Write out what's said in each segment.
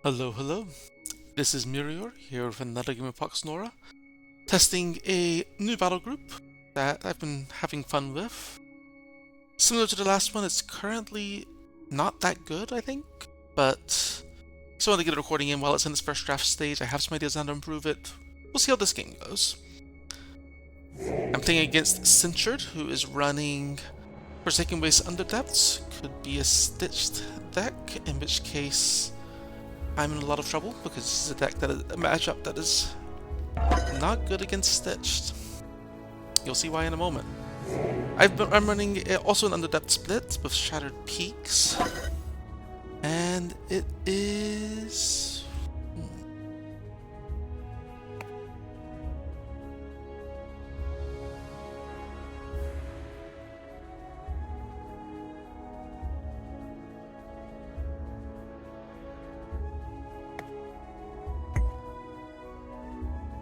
Hello, hello. This is Mirior here with another game of Pox Nora, testing a new battle group that I've been having fun with. Similar to the last one, it's currently not that good, I think, but just want to get a recording in while it's in its first draft stage. I have some ideas on how to improve it. We'll see how this game goes. I'm playing against Censured, who is running Forsaken Waste Underdepths. Could be a stitched deck, in which case I'm in a lot of trouble because this is a deck a matchup that is not good against Stitched. You'll see why in a moment. I'm running also an Underdepth split with Shattered Peaks, and it is.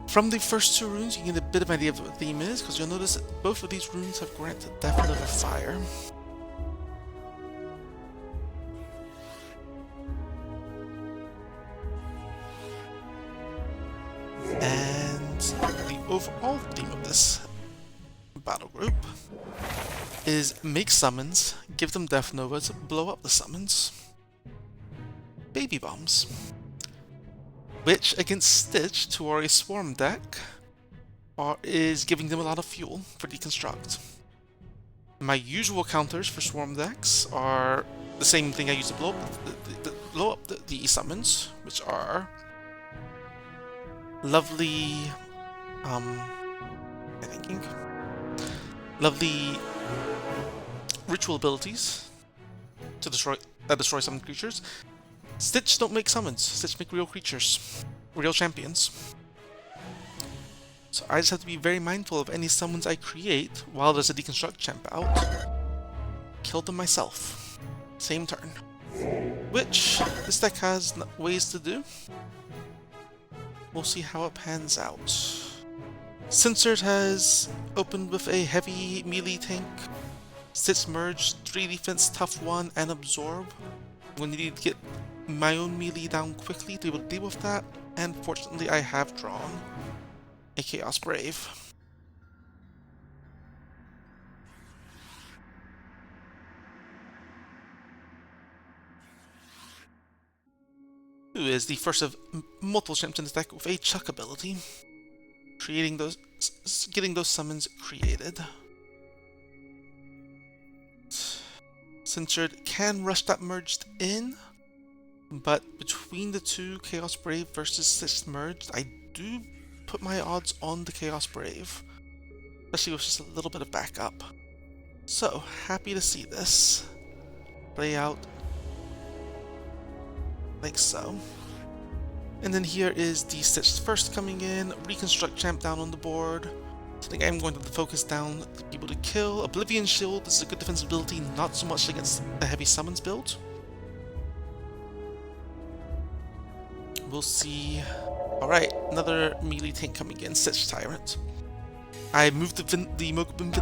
From the first two runes, you get a bit of an idea of what the theme is, because you'll notice that both of these runes have granted Deafener of Fire. And the overall theme of this battle group is make summons, give them Death Novas, blow up the summons. Baby bombs. Which, against Stitch, to our Swarm deck, is giving them a lot of fuel for Deconstruct. My usual counters for Swarm decks are the same thing I use to blow up the summons, which are lovely, lovely ritual abilities to destroy summon creatures. Stitch don't make summons. Stitch make real creatures. Real champions. So I just have to be very mindful of any summons I create while there's a Deconstruct champ out. Kill them myself. Same turn. Which this deck has ways to do. We'll see how it pans out. Censured has opened with a heavy melee tank. Stitch merge, 3 defense, tough 1, and absorb. When you need to get my own melee down quickly to be able to deal with that, and fortunately I have drawn a Chaos Brave. Who is the first of multiple champs in this deck with a Chuck ability, getting those summons created. Censured can rush that merged in, but between the two, Chaos Brave versus Stitched merged, I do put my odds on the Chaos Brave, especially with just a little bit of backup. So, happy to see this play out like so. And then here is the Stitched first coming in, Reconstruct champ down on the board. Something I'm going to focus down to be able to kill. Oblivion Shield, this is a good defensive ability, not so much against the heavy summons build. We'll see. Alright, another melee tank coming in, Stitch Tyrant. I moved the Boom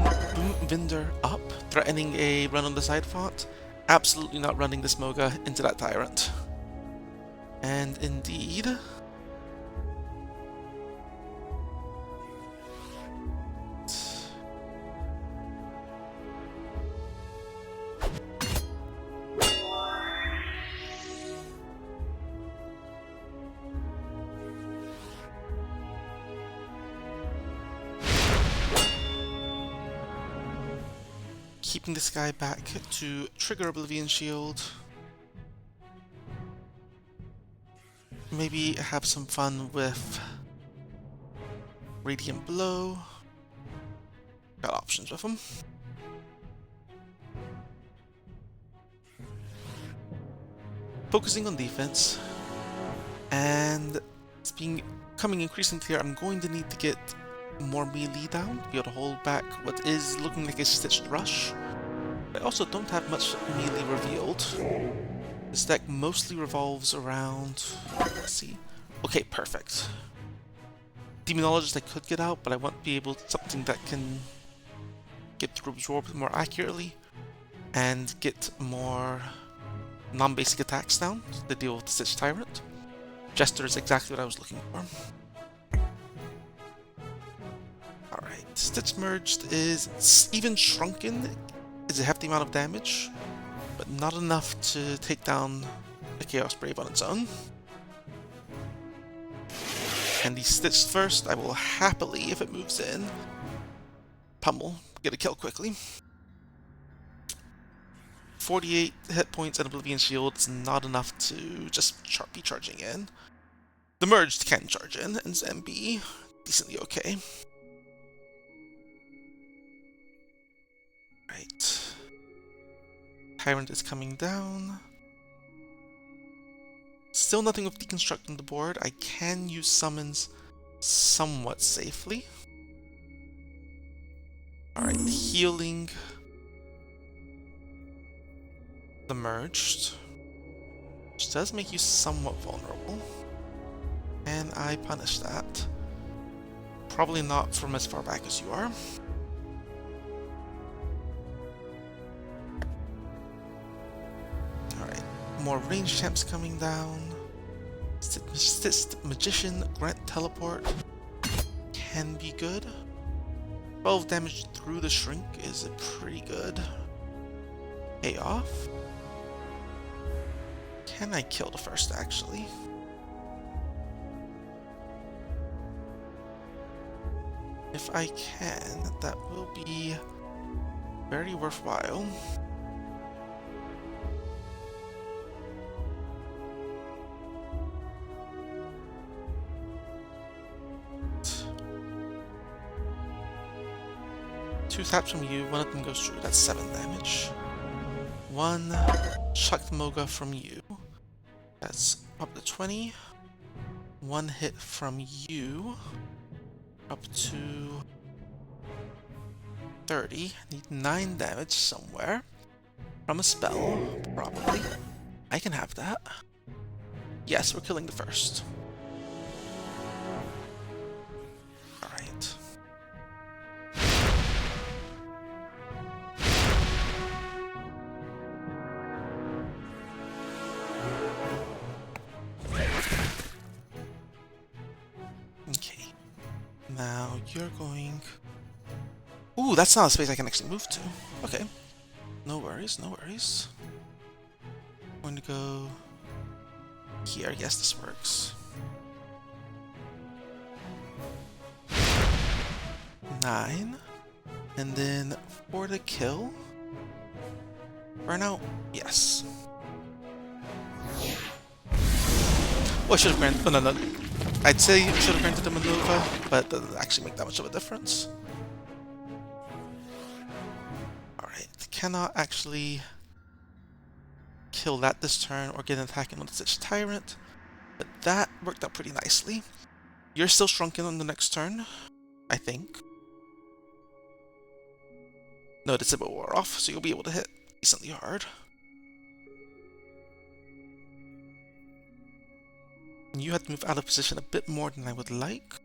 Vendor up, threatening a run on the side font. Absolutely not running this Moga into that Tyrant. And indeed... keeping this guy back to trigger Oblivion Shield. Maybe have some fun with Radiant Blow. Got options with him. Focusing on defense. And it's coming increasingly clear I'm going to need to get more melee down to be able to hold back what is looking like a Stitched Rush. I also don't have much melee revealed. This deck mostly revolves around... let's see. Okay, perfect. Demonologist I could get out, but I want to be able to something that can get through Absorb more accurately and get more non-basic attacks down to deal with the Stitch Tyrant. Jester is exactly what I was looking for. Alright, Stitch Merged is even shrunken. Is a hefty amount of damage, but not enough to take down the Chaos Brave on its own. And the Stitched first, I will happily, if it moves in, pummel, get a kill quickly. 48 hit points and Oblivion Shield is not enough to just be charging in. The Merged can charge in and be decently okay. Right. Tyrant is coming down. Still nothing with deconstructing the board. I can use summons somewhat safely. Alright, healing the Merged, which does make you somewhat vulnerable. And I punish that. Probably not from as far back as you are. Alright, more range champs coming down. Magician, Grant Teleport can be good. 12 damage through the shrink is a pretty good payoff. Can I kill the first, actually? If I can, that will be very worthwhile. Two taps from you, one of them goes through, that's 7 damage. One Chuck the Moga from you, that's up to 20. One hit from you, up to 30. Need 9 damage somewhere. From a spell, probably. I can have that. Yes, we're killing the first. Alright. Okay. Now you're going... Ooh, that's not a space I can actually move to. Okay. No worries, no worries. I'm going to go here. Yes, this works. 9. And then for the kill. Burnout? Yes. Well, I should have granted... Oh, no. I'd say you should have granted the maneuver, but it doesn't actually make that much of a difference. Alright, cannot actually kill that this turn or get an attack in on the Stitch Tyrant, but that worked out pretty nicely. You're still shrunken on the next turn, I think. No, the Sybil wore off, so you'll be able to hit decently hard. And you had to move out of position a bit more than I would like.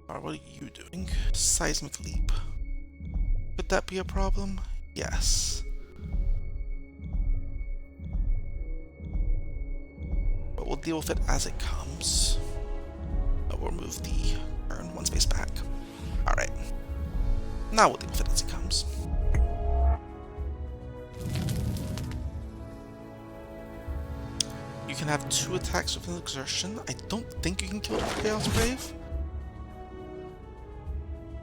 Alright, what are you doing? Seismic Leap. Could that be a problem? Yes. But we'll deal with it as it comes. But we'll move the turn one space back. Alright. Now we'll deal with it as it comes. You can have 2 attacks with an exertion. I don't think you can kill the Chaos Brave.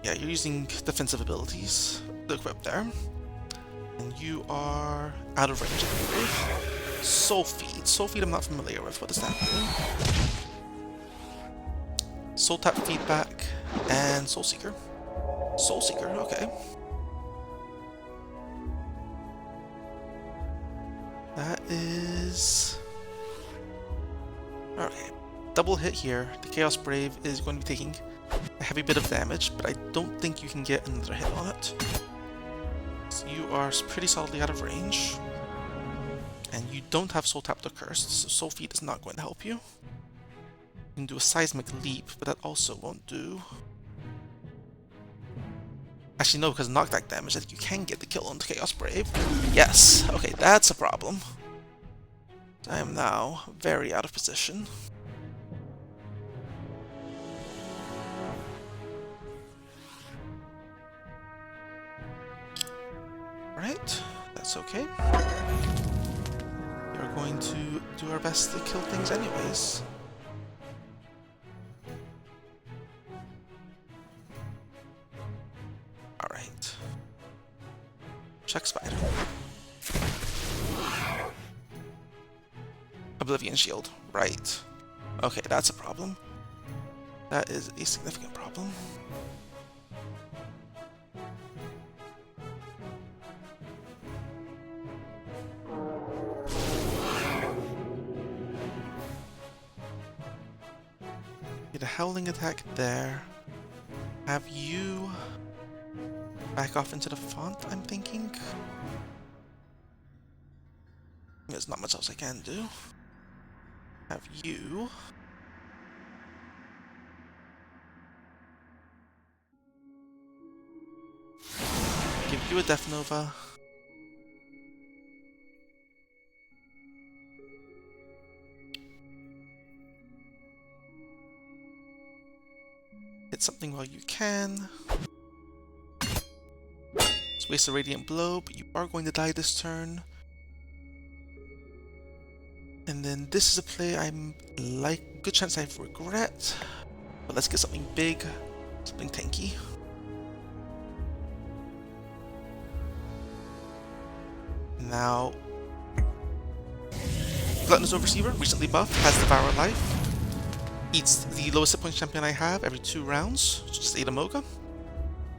Yeah, you're using defensive abilities to equip there. And you are out of range of the Brave. Soul Feed. Soul Feed I'm not familiar with. What does that do? Soul Tap Feedback and Soul Seeker. Soul Seeker, okay. That is... Okay, double hit here. The Chaos Brave is going to be taking a heavy bit of damage, but I don't think you can get another hit on it. So you are pretty solidly out of range. And you don't have Soul Tap to Cursed, so Soul Feed is not going to help you. You can do a Seismic Leap, but that also won't do. Actually no, because knockback damage, that you can get the kill on the Chaos Brave. Yes, okay, that's a problem. I am now very out of position. Right, that's okay. We're going to do our best to kill things anyways. Alright. Check spider. Oblivion shield. Right. Okay, that's a problem. That is a significant problem. Get a howling attack there. Have you back off into the font, I'm thinking? There's not much else I can do. Have you give you a Death Nova. Hit something while you can. Just waste a Radiant Blow, but you are going to die this turn. And then this is a play I'm like, good chance I regret. But let's get something big, something tanky. Now, Gluttonous Overseer, recently buffed, has Devour Life. Eats the lowest hit point champion I have every 2 rounds, just ate a Moga.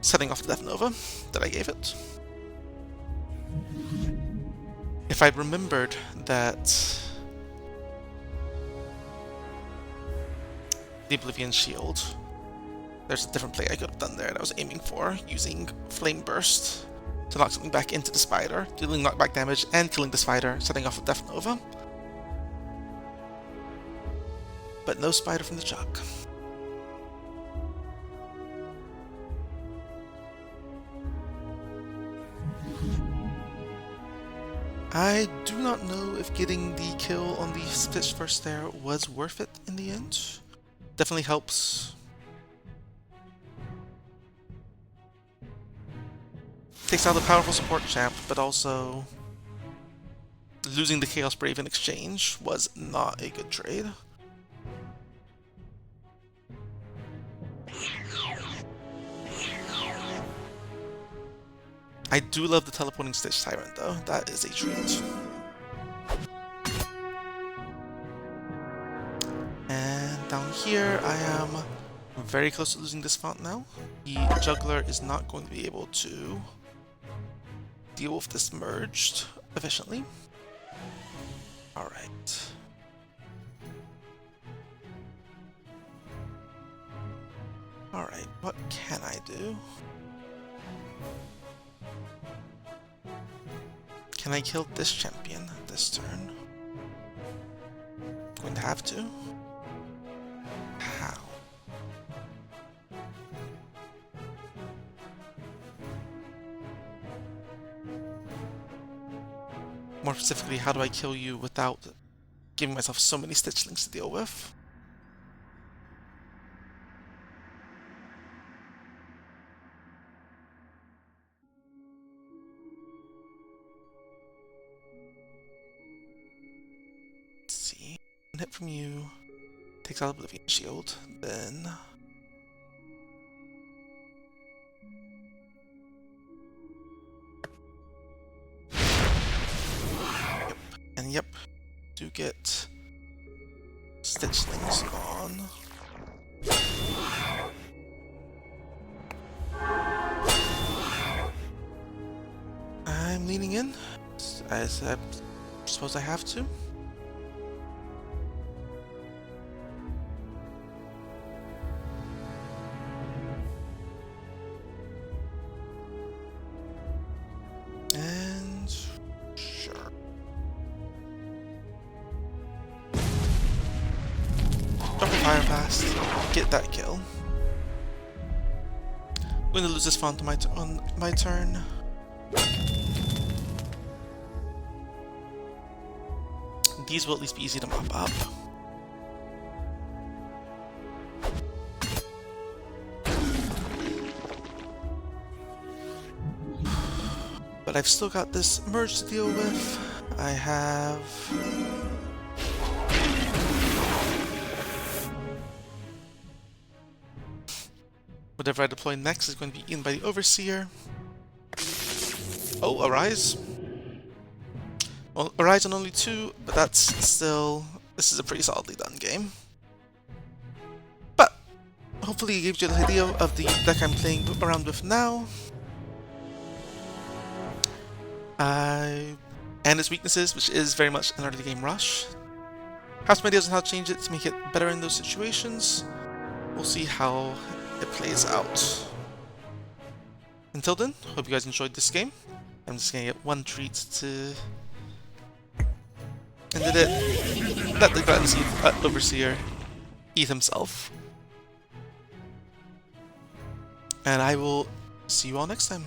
Setting off the Death Nova that I gave it. If I'd remembered that the Oblivion Shield, there's a different play I could have done there that I was aiming for, using Flame Burst to knock something back into the spider, dealing knockback damage and killing the spider, setting off a Death Nova. But no spider from the chalk. I do not know if getting the kill on the Stitch first there was worth it in the end. Definitely helps. Takes out a powerful support champ, but also losing the Chaos Brave in exchange was not a good trade. I do love the teleporting Stitch Tyrant though, that is a treat. And down here I am very close to losing this font now. The Juggler is not going to be able to deal with this merged efficiently. Alright. Alright, what can I do? Can I kill this champion this turn? Going to have to. How? More specifically, how do I kill you without giving myself so many Stitchlings to deal with? Hit from you, takes out Oblivion Shield, then yep, and yep, do get Stitchlings on. I'm leaning in, as I suppose I have to. Get that kill. I'm going to lose this font on my turn. these will at least be easy to mop up. But I've still got this merge to deal with. I have... whatever I deploy next is going to be eaten by the Overseer. Oh, Arise. Well, Arise on only 2, but that's still... this is a pretty solidly done game. But hopefully it gives you an idea of the deck I'm playing around with now. And its weaknesses, which is very much an early game rush. Have some ideas on how to change it to make it better in those situations. We'll see how it plays out. Until then, hope you guys enjoyed this game. I'm just gonna get one treat to end it. Let the Overseer eat himself. And I will see you all next time.